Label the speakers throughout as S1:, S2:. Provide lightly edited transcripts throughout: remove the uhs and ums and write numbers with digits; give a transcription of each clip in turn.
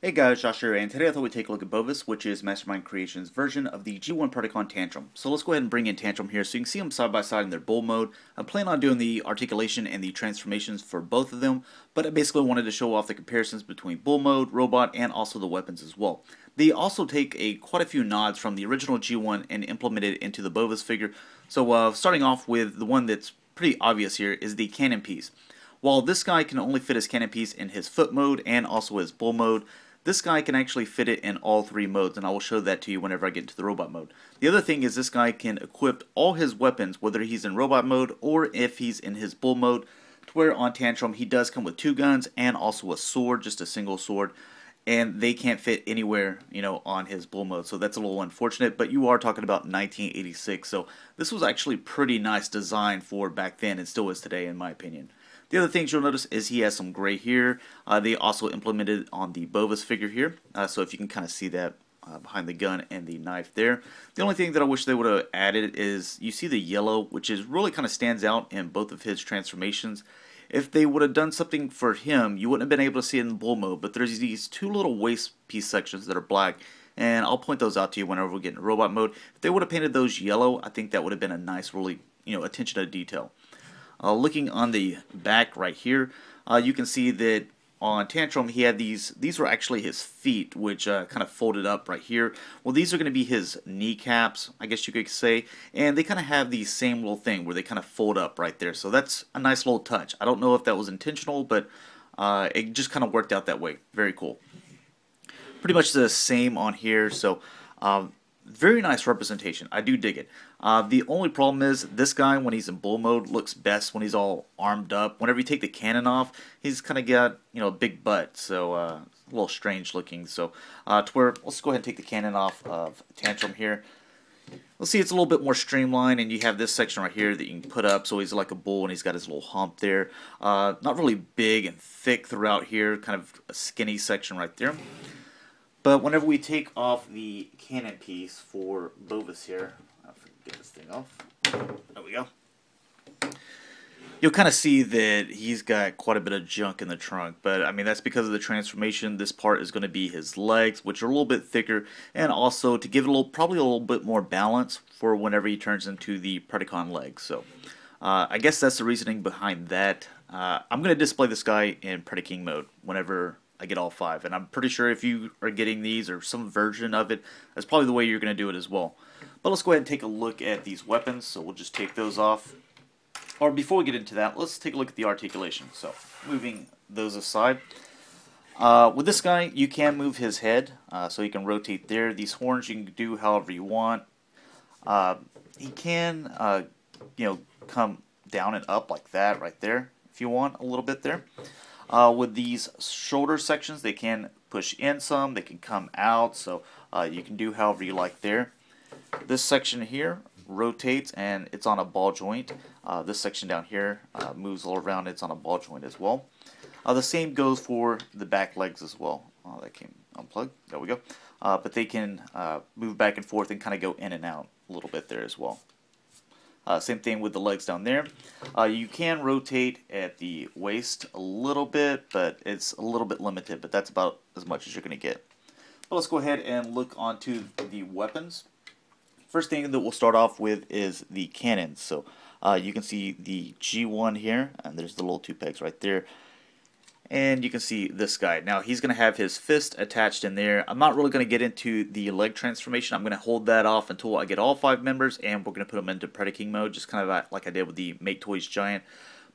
S1: Hey guys, Josh here, and today I thought we'd take a look at Bovis, which is Mastermind Creation's version of the G1 Predacon Tantrum. So let's go ahead and bring in Tantrum here so you can see them side by side in their bull mode. I'm planning on doing the articulation and the transformations for both of them, but I basically wanted to show off the comparisons between bull mode, robot, and also the weapons as well. They also take quite a few nods from the original G1 and implement it into the Bovis figure. So starting off with the one that's pretty obvious here is the cannon piece. While this guy can only fit his cannon piece in his foot mode and also his bull mode, this guy can actually fit it in all three modes, and I will show that to you whenever I get into the robot mode. The other thing is this guy can equip all his weapons, whether he's in robot mode or if he's in his bull mode, to where on Tantrum he does come with two guns and also a sword, just a single sword, and they can't fit anywhere, on his bull mode, so that's a little unfortunate, but you are talking about 1986, so this was actually pretty nice design for back then and still is today in my opinion. The other things you'll notice is he has some gray here. They also implemented on the Bovis figure here, so if you can kind of see that behind the gun and the knife there. The only thing that I wish they would have added is you see the yellow, which is really kind of stands out in both of his transformations. If they would have done something for him, you wouldn't have been able to see it in bull mode, but there's these two little waist piece sections that are black, and I'll point those out to you whenever we get into robot mode. If they would have painted those yellow, I think that would have been a nice, really, attention to detail. Looking on the back right here, you can see that on Tantrum he had these were actually his feet, which kind of folded up right here. Well, these are going to be his kneecaps, I guess you could say, and they kind of have the same little thing where they kind of fold up right there, so that's a nice little touch. I don't know if that was intentional, but it just kind of worked out that way. Very cool. Pretty much the same on here, so very nice representation. I do dig it. The only problem is this guy, when he's in bull mode, looks best when he's all armed up. Whenever you take the cannon off, he's kind of got a big butt, so a little strange looking. So to where let's go ahead and take the cannon off of Tantrum here. Let's see, it's a little bit more streamlined, and you have this section right here that you can put up, so he's like a bull, and he's got his little hump there. Not really big and thick throughout here, kind of a skinny section right there. But whenever we take off the cannon piece for Bovis here, I'll get this thing off. There we go. You'll kind of see that he's got quite a bit of junk in the trunk, but I mean that's because of the transformation. This part is going to be his legs, which are a little bit thicker, and also to give it probably a little bit more balance for whenever he turns into the Predacon legs. So I guess that's the reasoning behind that. I'm going to display this guy in Predaking mode whenever I get all five, and I'm pretty sure if you are getting these or some version of it, that's probably the way you're going to do it as well. But let's go ahead and take a look at these weapons, so we'll just take those off. Or before we get into that, let's take a look at the articulation. So, moving those aside. With this guy, you can move his head, so you can rotate there. These horns you can do however you want. He can, come down and up like that right there, if you want, a little bit there. With these shoulder sections, they can push in some, they can come out, so you can do however you like there. This section here rotates and it's on a ball joint. This section down here moves all around, it's on a ball joint as well. The same goes for the back legs as well. That came unplugged, there we go. But they can move back and forth and kind of go in and out a little bit there as well. Same thing with the legs down there. You can rotate at the waist a little bit, but it's a little bit limited, but that's about as much as you're going to get. But let's go ahead and look onto the weapons. First thing that we'll start off with is the cannons. So you can see the G1 here, and there's the little two pegs right there. And you can see this guy. Now he's going to have his fist attached in there. I'm not really going to get into the leg transformation. I'm going to hold that off until I get all five members, and we're going to put them into Predaking mode, just kind of like I did with the Make Toys Giant.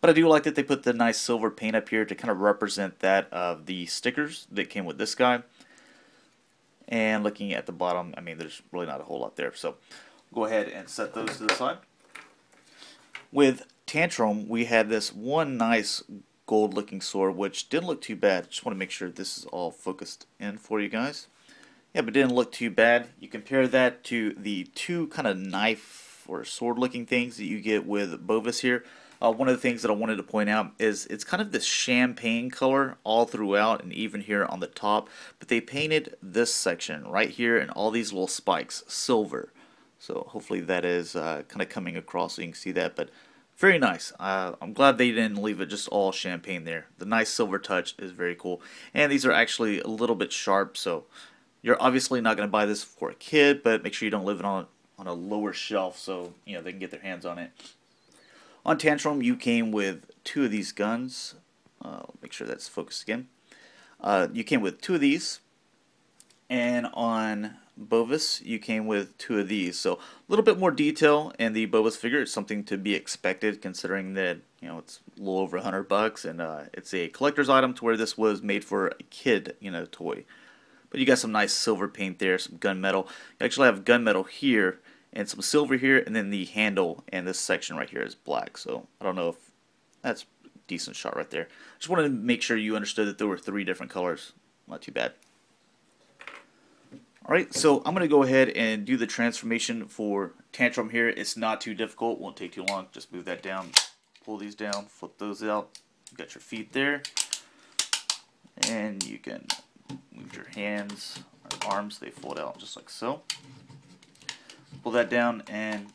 S1: But I do like that they put the nice silver paint up here to kind of represent that of the stickers that came with this guy. And looking at the bottom, I mean, there's really not a whole lot there. So go ahead and set those to the side. With Tantrum, we had this one nice gold looking sword, which didn't look too bad. Just want to make sure this is all focused in for you guys. Yeah, but didn't look too bad. You compare that to the two kind of knife or sword looking things that you get with Bovis here. One of the things that I wanted to point out is it's kind of this champagne color all throughout and even here on the top, but they painted this section right here and all these little spikes silver. So hopefully that is kind of coming across so you can see that, but Very nice. I'm glad they didn't leave it just all champagne there. The nice silver touch is very cool. And these are actually a little bit sharp, so you're obviously not going to buy this for a kid, but make sure you don't leave it on a lower shelf so they can get their hands on it. On Tantrum, you came with two of these guns. Make sure that's focused again. You came with two of these, and on Bovis, you came with two of these. So a little bit more detail in the Bovis figure. It's something to be expected considering that it's a little over $100 and it's a collector's item to where this was made for a kid toy. But you got some nice silver paint there, some gunmetal. You actually have gunmetal here and some silver here, and then the handle and this section right here is black. So I don't know if that's a decent shot right there. Just wanted to make sure you understood that there were three different colors. Not too bad. Alright, so I'm going to go ahead and do the transformation for Tantrum here. It's not too difficult, won't take too long. Just move that down, pull these down, flip those out. You got your feet there. And you can move your hands or arms, they fold out just like so. Pull that down, and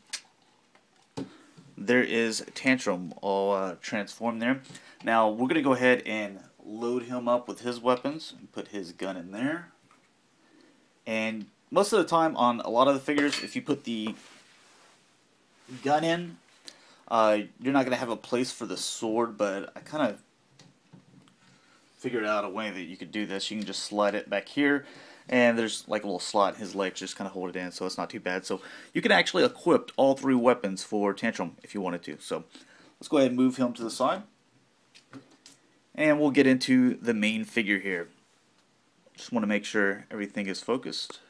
S1: there is Tantrum all transformed there. Now we're going to go ahead and load him up with his weapons and put his gun in there. And most of the time on a lot of the figures, if you put the gun in, you're not going to have a place for the sword, but I kind of figured out a way that you could do this. You can just slide it back here, and there's like a little slot in his legs, just kind of hold it in, so it's not too bad. So you can actually equip all three weapons for Tantrum if you wanted to. So let's go ahead and move him to the side, and we'll get into the main figure here. Just want to make sure everything is focused.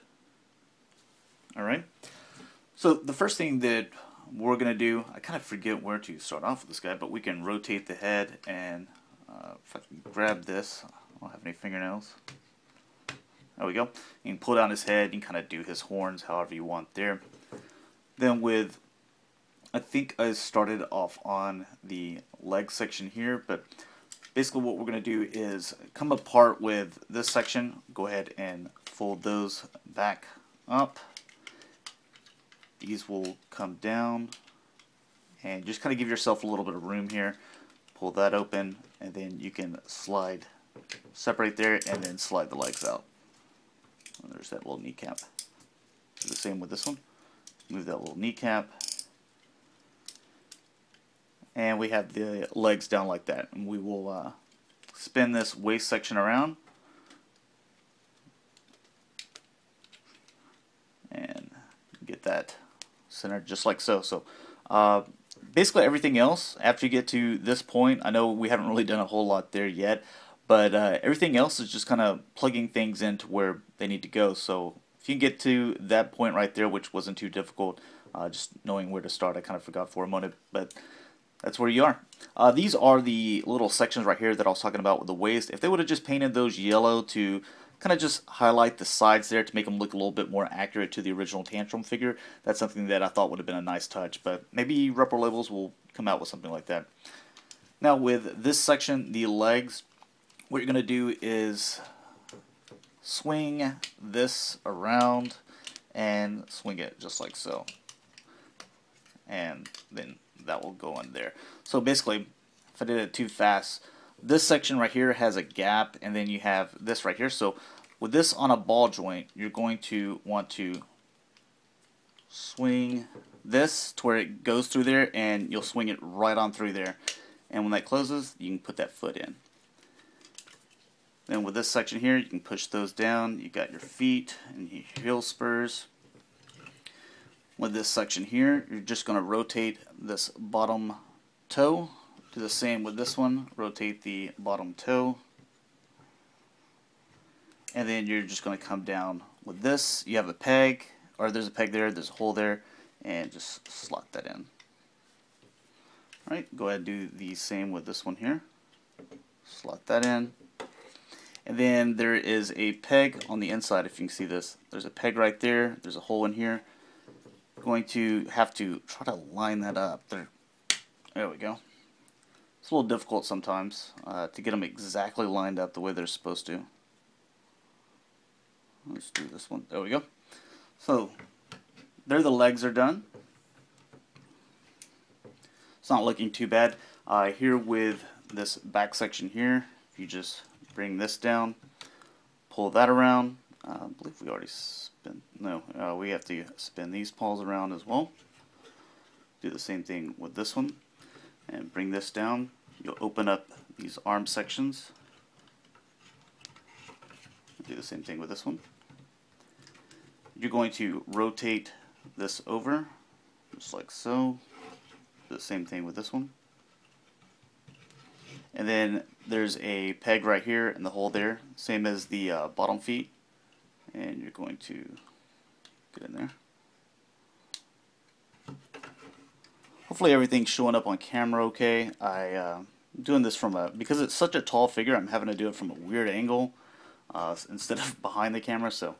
S1: Alright, so the first thing that we're going to do, I kind of forget where to start off with this guy, but we can rotate the head, and if I can grab this, I don't have any fingernails. There we go. You can pull down his head, you can kind of do his horns however you want there. Then I think I started off on the leg section here, but basically what we're going to do is come apart with this section, go ahead and fold those back up. These will come down, and just kind of give yourself a little bit of room here. Pull that open, and then you can separate there, and then slide the legs out. And there's that little kneecap. Do the same with this one. Move that little kneecap. And we have the legs down like that. And we will spin this waist section around. And get that centered just like so. So basically everything else, after you get to this point, I know we haven't really done a whole lot there yet, but everything else is just kind of plugging things into where they need to go. So if you get to that point right there, which wasn't too difficult, just knowing where to start, I kind of forgot for a moment, but that's where you are. These are the little sections right here that I was talking about with the waist. If they would have just painted those yellow to kind of just highlight the sides there to make them look a little bit more accurate to the original Tantrum figure, that's something that I thought would have been a nice touch, but maybe Repro Labels will come out with something like that. Now with this section, the legs, what you're going to do is swing this around and swing it just like so. And then that will go in there. So basically, if I did it too fast, this section right here has a gap, and then you have this right here. So with this on a ball joint, you're going to want to swing this to where it goes through there, and you'll swing it right on through there. And when that closes, you can put that foot in. Then with this section here, you can push those down. You got your feet and your heel spurs. With this section here, you're just going to rotate this bottom toe. Do the same with this one. Rotate the bottom toe. And then you're just going to come down with this. You have a peg, or there's a peg there, there's a hole there, and just slot that in. Alright, go ahead and do the same with this one here. Slot that in. And then there is a peg on the inside, if you can see this. There's a peg right there, there's a hole in here. Going to have to try to line that up. There we go. It's a little difficult sometimes to get them exactly lined up the way they're supposed to. Let's do this one. There we go. So there the legs are done. it's not looking too bad. Here with this back section here, if you just bring this down, pull that around. I believe we already spin. No, we have to spin these paws around as well. Do the same thing with this one, and bring this down. You'll open up these arm sections. Do the same thing with this one. You're going to rotate this over, just like so. Do the same thing with this one. And then there's a peg right here in the hole there, same as the bottom feet. And you're going to get in there. Hopefully everything's showing up on camera okay. I'm doing this from because it's such a tall figure, I'm having to do it from a weird angle instead of behind the camera, so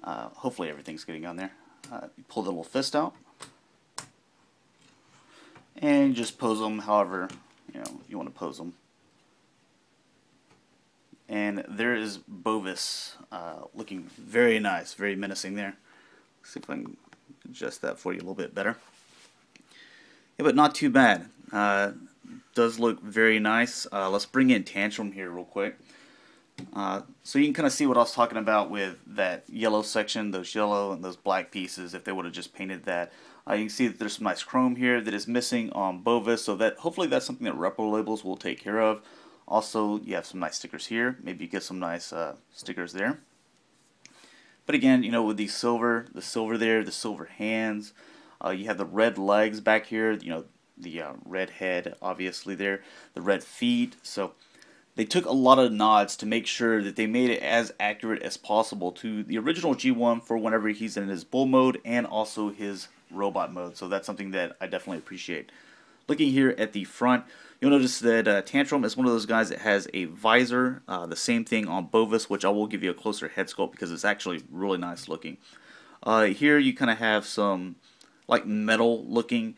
S1: hopefully everything's getting on there. You pull the little fist out and just pose them however you want to pose them. And there is Bovis looking very nice, very menacing there. Let's see if I can adjust that for you a little bit better. Yeah, but not too bad. Does look very nice. Let's bring in Tantrum here real quick. So you can kind of see what I was talking about with that yellow section, those yellow and those black pieces, if they would have just painted that. You can see that there's some nice chrome here that is missing on Bovis, so that hopefully that's something that Repro Labels will take care of. Also, you have some nice stickers here. Maybe you get some nice stickers there. But again, with the silver there, the silver hands, you have the red legs back here, the red head obviously there, the red feet. So they took a lot of nods to make sure that they made it as accurate as possible to the original G1 for whenever he's in his bull mode and also his robot mode. So that's something that I definitely appreciate. Looking here at the front, you'll notice that Tantrum is one of those guys that has a visor. The same thing on Bovis, which I will give you a closer head sculpt because it's actually really nice looking. Here you kind of have some like metal looking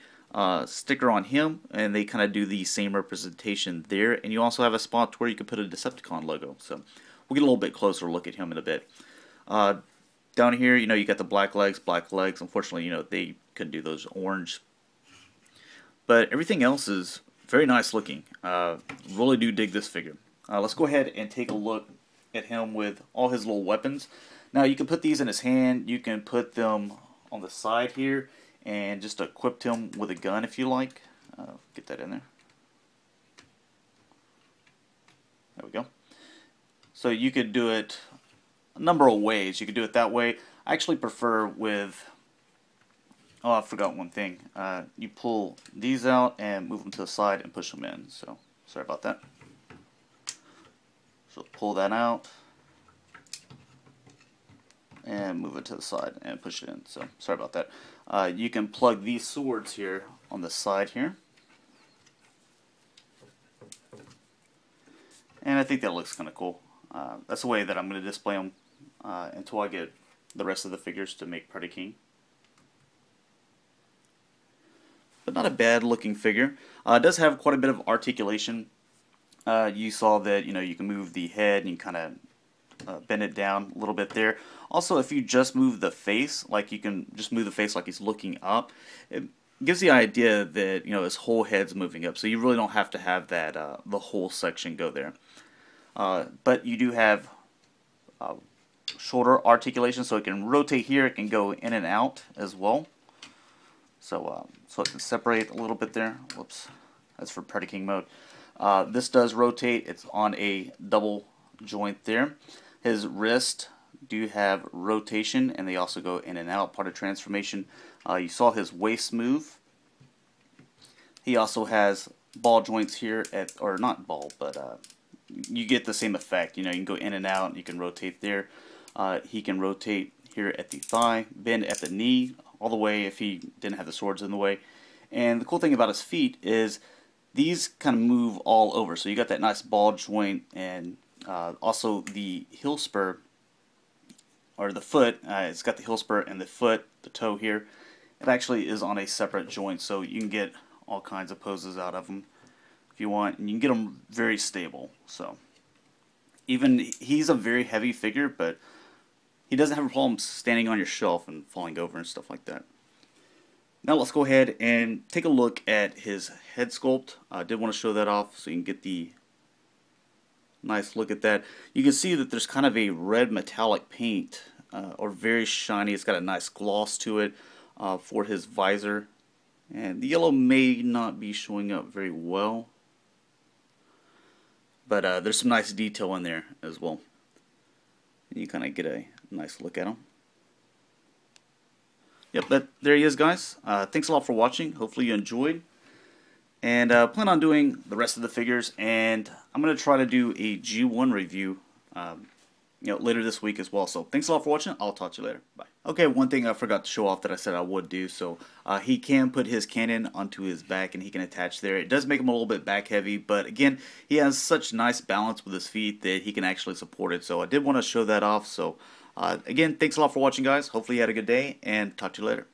S1: sticker on him, and they kind of do the same representation there. And you also have a spot where you can put a Decepticon logo. So we'll get a little bit closer look at him in a bit. Down here, you got the black legs. Unfortunately, they couldn't do those orange. But everything else is very nice looking. Really do dig this figure. Let's go ahead and take a look at him with all his little weapons. Now you can put these in his hand. You can put them on the side here and just equip him with a gun if you like. Get that in there. There we go. So you could do it a number of ways. You could do it that way. I actually prefer with... Oh, I forgot one thing. You pull these out and move them to the side and push them in. So, sorry about that. So, pull that out and move it to the side and push it in. So, sorry about that. You can plug these swords here on the side here. And I think that looks kind of cool. That's the way that I'm going to display them until I get the rest of the figures to make Party King. But not a bad looking figure. It does have quite a bit of articulation. You saw that you can move the head and you kind of bend it down a little bit there. Also, if you just move the face, like you can just move the face like he's looking up, it gives the idea that his whole head's moving up. So you really don't have to have that the whole section go there. But you do have shoulder articulation, so it can rotate here. It can go in and out as well. So it can separate a little bit there. Whoops, that's for Party King mode. This does rotate. It's on a double joint there. His wrist do have rotation, and they also go in and out, part of transformation. You saw his waist move. He also has ball joints here or not ball, but you get the same effect. You can go in and out, and you can rotate there. He can rotate here at the thigh, bend at the knee, all the way if he didn't have the swords in the way. And the cool thing about his feet is these kind of move all over. So you got that nice ball joint, and also the heel spur, or the foot. It's got the heel spur and the foot, the toe here. It actually is on a separate joint, so you can get all kinds of poses out of them if you want, and you can get them very stable. So even he's a very heavy figure, but he doesn't have a problem standing on your shelf and falling over and stuff like that. Now let's go ahead and take a look at his head sculpt. I did want to show that off so you can get the nice look at that. You can see that there's kind of a red metallic paint, or very shiny. It's got a nice gloss to it for his visor. And the yellow may not be showing up very well, but there's some nice detail in there as well. And you kind of get a nice look at him. Yep, there he is, guys. Thanks a lot for watching. Hopefully you enjoyed. And plan on doing the rest of the figures. And I'm going to try to do a G1 review later this week as well. So thanks a lot for watching. I'll talk to you later. Bye. Okay, one thing I forgot to show off that I said I would do. So he can put his cannon onto his back and he can attach there. It does make him a little bit back heavy. But again, he has such nice balance with his feet that he can actually support it. So I did want to show that off. So again, thanks a lot for watching, guys. Hopefully you had a good day, and talk to you later.